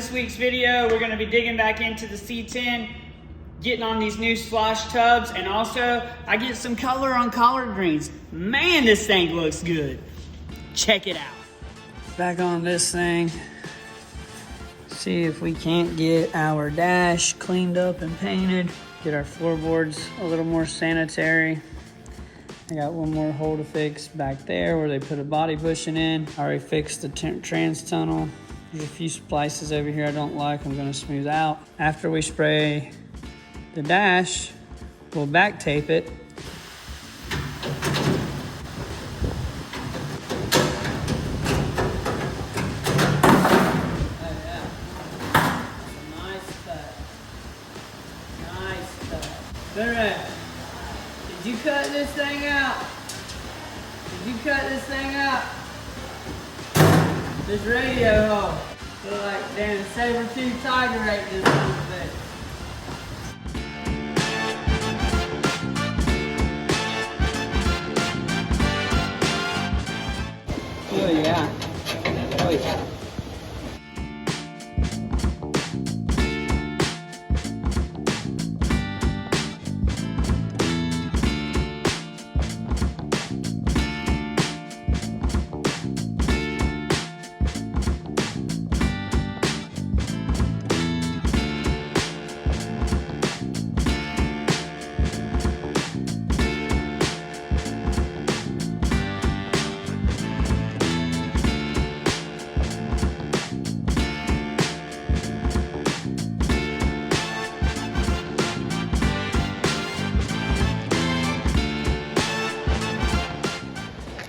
this week's video, we're gonna be digging back into the C10, getting on these new slosh tubs, and also I get some color on collard greens. Man, this thing looks good. Check it out. Back on this thing. See if we can't get our dash cleaned up and painted. Get our floorboards a little more sanitary. I got one more hole to fix back there where they put a body bushing in. I already fixed the trans tunnel. There's a few splices over here I don't like, I'm gonna smooth out. After we spray the dash, we'll back tape it. Oh yeah, nice cut. Nice cut. Alright, did you cut this thing out? Did you cut this thing out? This radio hole. Feel like damn saber-tooth tiger ate this little bit. Oh yeah. Oh yeah.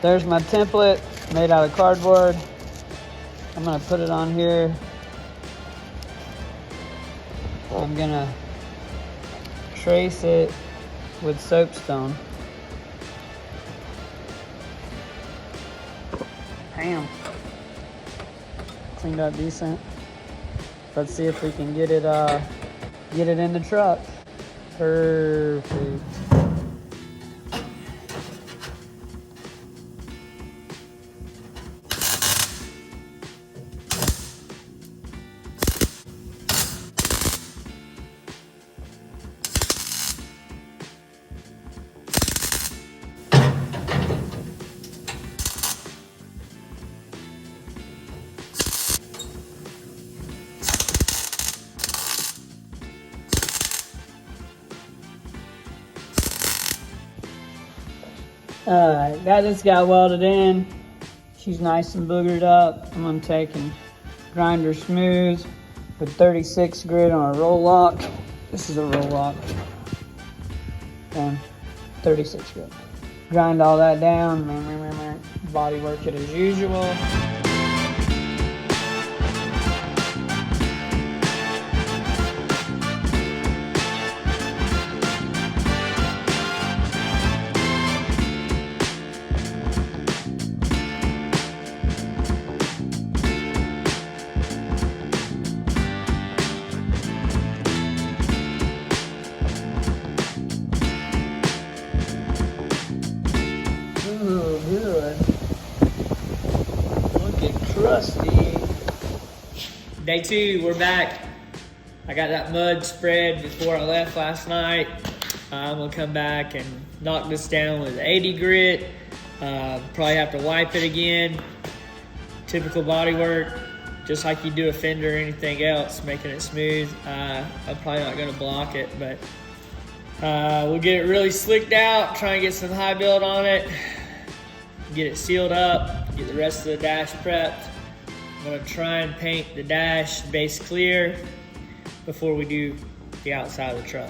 There's my template made out of cardboard. I'm gonna put it on here. I'm gonna trace it with soapstone. Bam. Cleaned up decent. Let's see if we can get it in the truck. Perfect. Alright, got this guy welded in. She's nice and boogered up. I'm gonna take and grind her smooth with 36 grit on a roll lock. This is a roll lock. And 36 grit. Grind all that down. Body work it as usual. Good. Looking crusty. Day 2, we're back. I got that mud spread before I left last night. I'm gonna come back and knock this down with 80 grit. Probably have to wipe it again. Typical body work, just like you do a fender or anything else, making it smooth. I'm probably not gonna block it, but we'll get it really slicked out, try and get some high build on it. Get it sealed up, get the rest of the dash prepped. I'm gonna try and paint the dash base clear before we do the outside of the truck.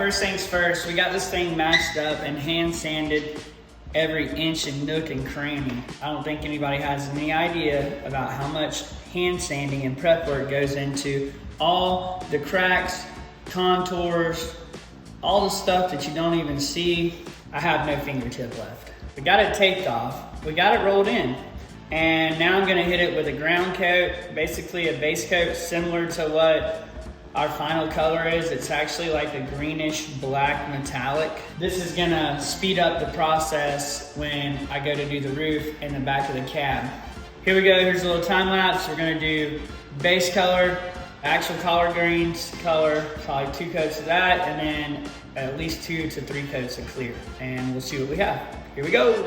first things first, we got this thing matched up and hand sanded every inch and nook and cranny. I don't think anybody has any idea about how much hand sanding and prep work goes into all the cracks, contours, all the stuff that you don't even see. I have no fingertip left. We got it taped off, we got it rolled in, and now I'm gonna hit it with a ground coat, basically a base coat similar to what our final color is. It's actually like a greenish black metallic. This is gonna speed up the process when I go to do the roof and the back of the cab. Here we go, here's a little time lapse. We're gonna do base color, actual collard greens color, probably 2 coats of that, and then at least 2 to 3 coats of clear. And we'll see what we have. Here we go.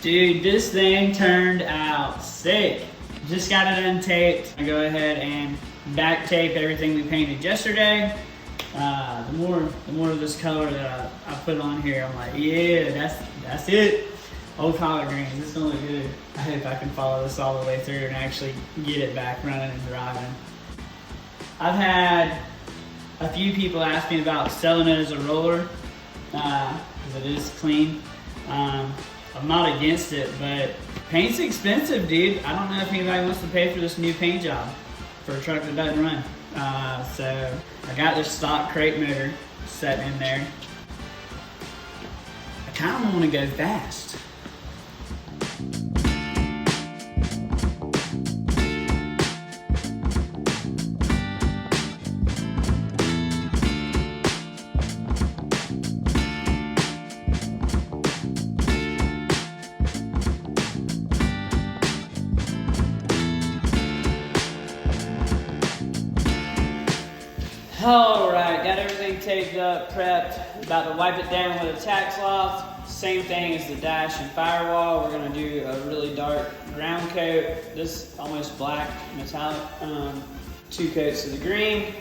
Dude, this thing turned out sick. Just got it untaped. I go ahead and back tape everything we painted yesterday. The more of this color that I put on here, I'm like, yeah, that's it. Old collard greens, it's gonna look good. I hope I can follow this all the way through and actually get it back running and driving. I've had a few people ask me about selling it as a roller, because it is clean. I'm not against it, but paint's expensive, dude. I don't know if anybody wants to pay for this new paint job for a truck that doesn't run. So I got this stock crate motor sitting in there. I kind of want to go fast. All right, got everything taped up, prepped, about to wipe it down with a tack cloth. Same thing as the dash and firewall. We're gonna do a really dark ground coat, this almost black metallic, 2 coats of the green,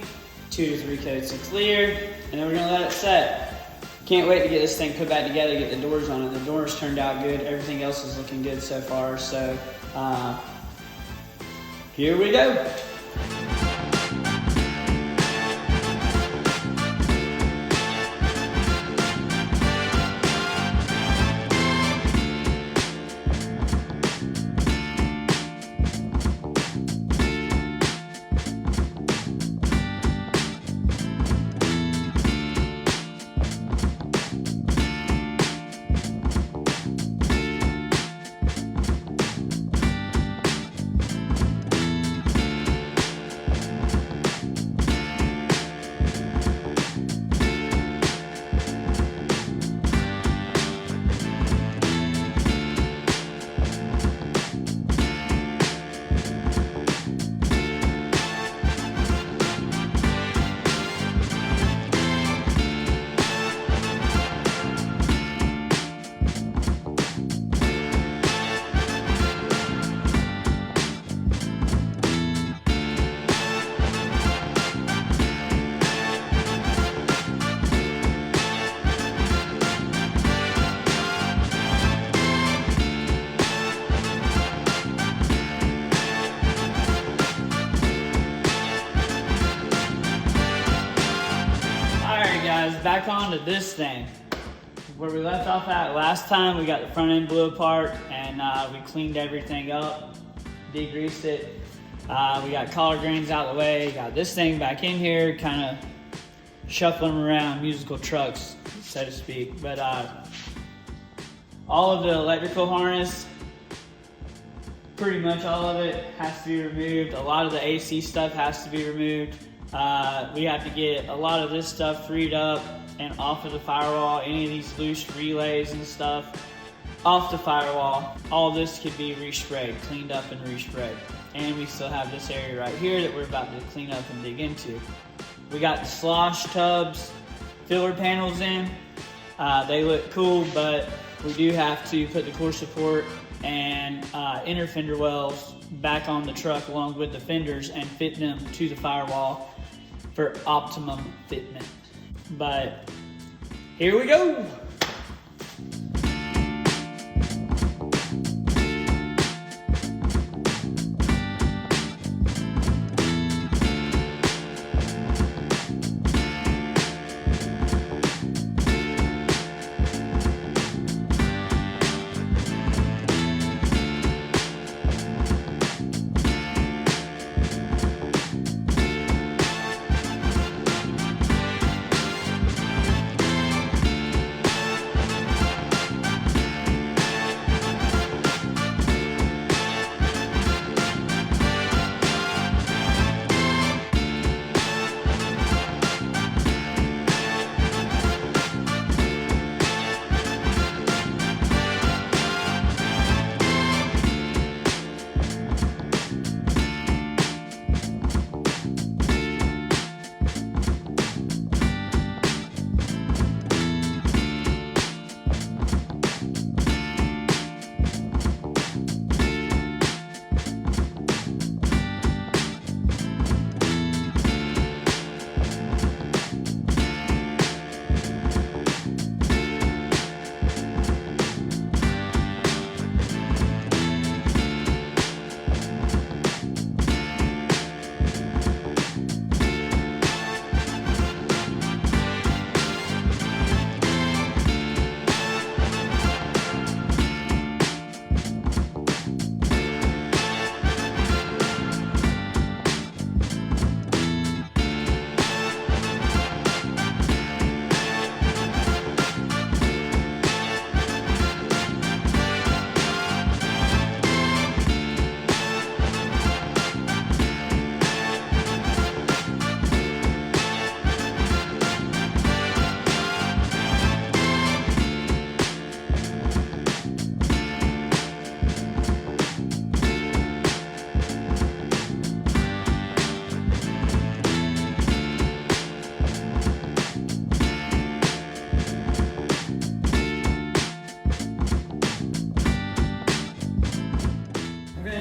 2 to 3 coats of clear, and then we're gonna let it set. Can't wait to get this thing put back together, get the doors on it. The doors turned out good, everything else is looking good so far, so here we go. on to this thing. Where we left off at last time, we got the front end blew apart and we cleaned everything up, degreased it. We got collard greens out of the way, got this thing back in here, kind of shuffling around, musical trucks, so to speak. But all of the electrical harness, pretty much all of it has to be removed. A lot of the AC stuff has to be removed. We have to get a lot of this stuff freed up and off of the firewall. Any of these loose relays and stuff off the firewall. All this could be resprayed, cleaned up and resprayed. And we still have this area right here that we're about to clean up and dig into. We got the slosh tubs, filler panels in. They look cool, but we do have to put the core support and inner fender wells back on the truck along with the fenders and fit them to the firewall for optimum fitment. But here we go.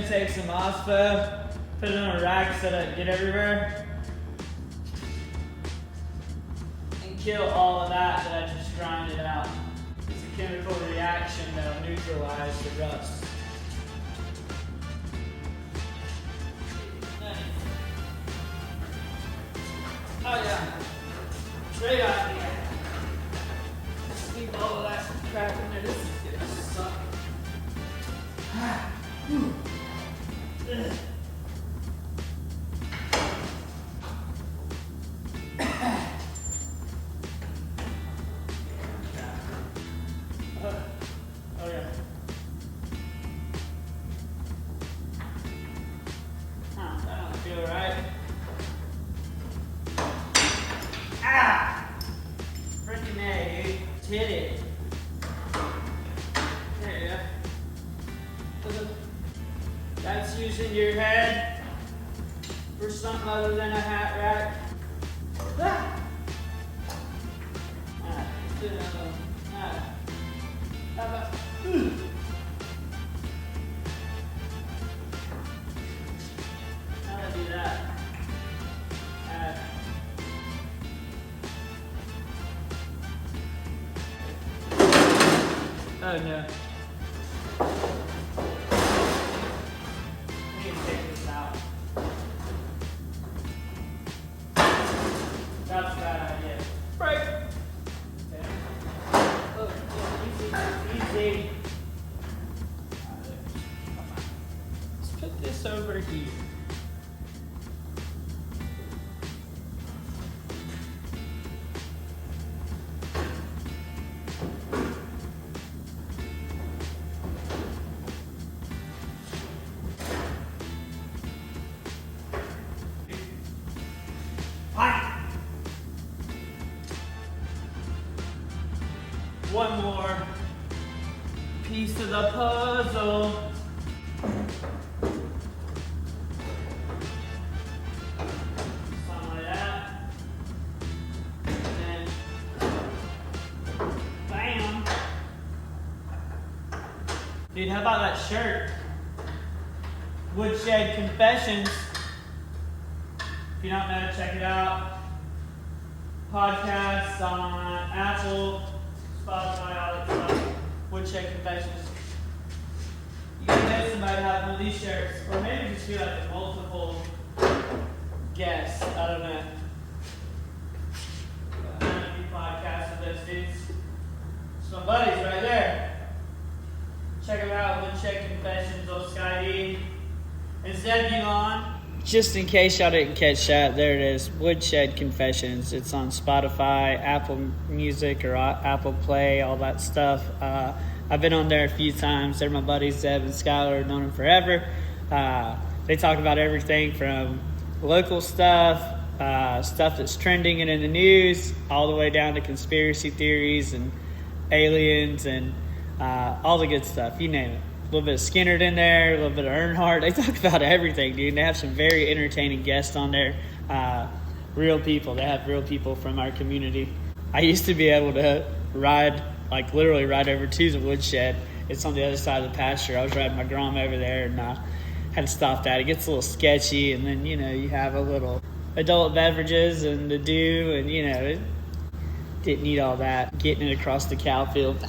Take some OSPO, put it on a rack so that it get everywhere, and kill all of that I just grinded out. It's a chemical reaction that'll neutralize the rust. Oh yeah, great idea. Leave all of that crap in there. This is gonna suck. Oh yeah. That don't feel right. Ah! Freaking A, dude. Just hit it. There you go. That's using your head for something other than a hat rack. Ah! How about, how do I do that? Oh no. I need to take this out. That's a bad idea. Right. Easy. Let's put this over here. One more piece of the puzzle. Something like that. And then, bam. Dude, how about that shirt? Woodshed Confessions. If you don't know, check it out. Podcasts on Apple, Spotify, all that stuff. Woodshed Confessions. You can get somebody to have one of these shirts, or maybe just do like a multiple guests. I don't know. I'm gonna do podcasts with those dudes. It's my buddies right there. Check them out. Woodshed Confessions on Sky and Zebulon. Just in case y'all didn't catch that, there it is, Woodshed Confessions. It's on Spotify, Apple Music, or Apple Play, all that stuff. I've been on there a few times. They're my buddies, Zeb and Skylar. I've known them forever. They talk about everything from local stuff, stuff that's trending and in the news, all the way down to conspiracy theories and aliens and all the good stuff, you name it. A little bit of Skinner in there, a little bit of Earnhardt. They talk about everything, dude. They have some very entertaining guests on there. Real people. They have real people from our community. I used to be able to ride, like literally ride over to the woodshed. It's on the other side of the pasture. I was riding my Grom over there and had to stop that. It gets a little sketchy, and then, you have a little adult beverages and the dew, and, it didn't need all that. Getting it across the cow field.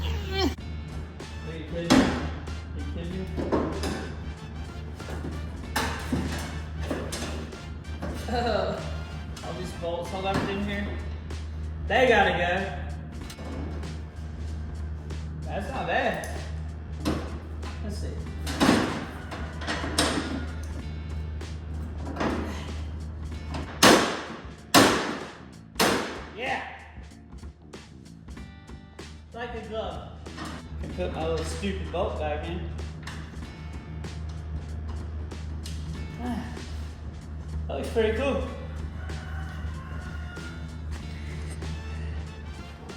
All these bolts all left in here. They gotta go. That's not bad. Let's see. Yeah. Like a glove. I can put my little stupid bolt back in. That looks pretty cool.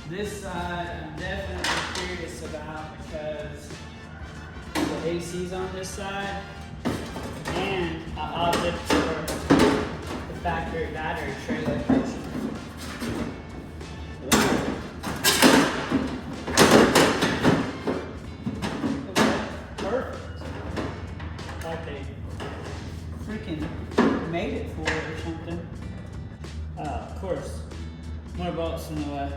This side I'm definitely curious about because the AC's on this side, and I opted for the factory battery tray location. Perfect. Like they freaking made it for it or something. Of course, more bolts in the way.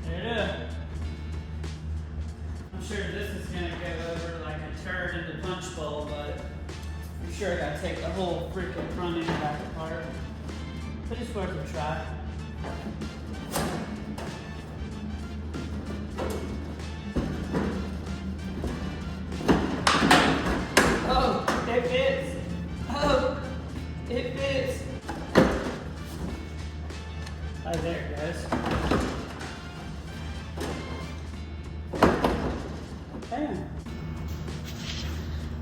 There it is. I'm sure this is gonna go over like a turd in the punch bowl, but I'm sure I gotta take the whole freaking front end back apart. But it's worth a try. Oh, it fits. Oh, it fits. Oh, there it goes. Damn.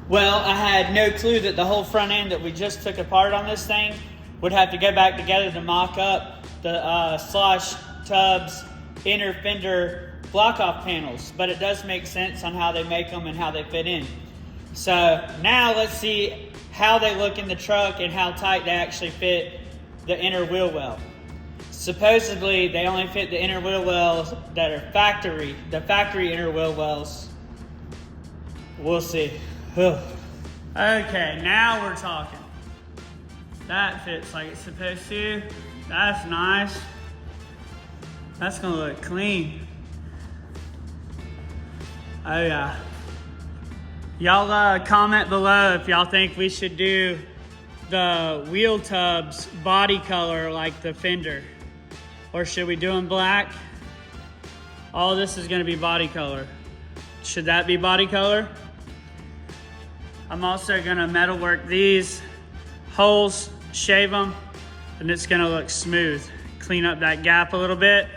Well, I had no clue that the whole front end that we just took apart on this thing would have to go back together to mock up the slosh, tubz, inner fender block-off panels. But it does make sense on how they make them and how they fit in. So now let's see how they look in the truck and how tight they actually fit the inner wheel well. Supposedly, they only fit the inner wheel wells that are factory, the factory inner wheel wells. We'll see. Ugh. Okay, now we're talking. That fits like it's supposed to. That's nice. That's gonna look clean. Oh yeah. Y'all comment below if y'all think we should do the wheel tubs body color like the fender. Or should we do them black? All this is gonna be body color. Should that be body color? I'm also gonna metalwork these holes, shave them, and it's gonna look smooth. Clean up that gap a little bit.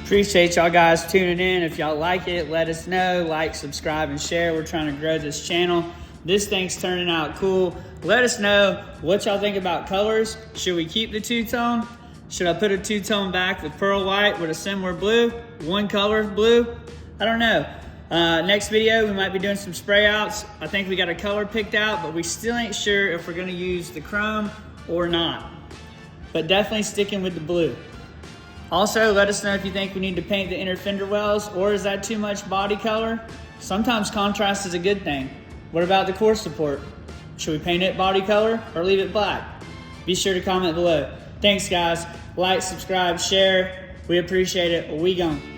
Appreciate y'all guys tuning in. If y'all like it, let us know. Like, subscribe, and share. We're trying to grow this channel. This thing's turning out cool. Let us know what y'all think about colors. Should we keep the two-tone? Should I put a two-tone back with pearl white with a similar blue? One color blue? I don't know. Next video, we might be doing some spray outs. I think we got a color picked out, but we still ain't sure if we're gonna use the chrome or not. But definitely sticking with the blue. Also, let us know if you think we need to paint the inner fender wells, or is that too much body color? Sometimes contrast is a good thing. What about the core support? Should we paint it body color or leave it black? Be sure to comment below. Thanks guys. Like, subscribe, share. We appreciate it. We gone.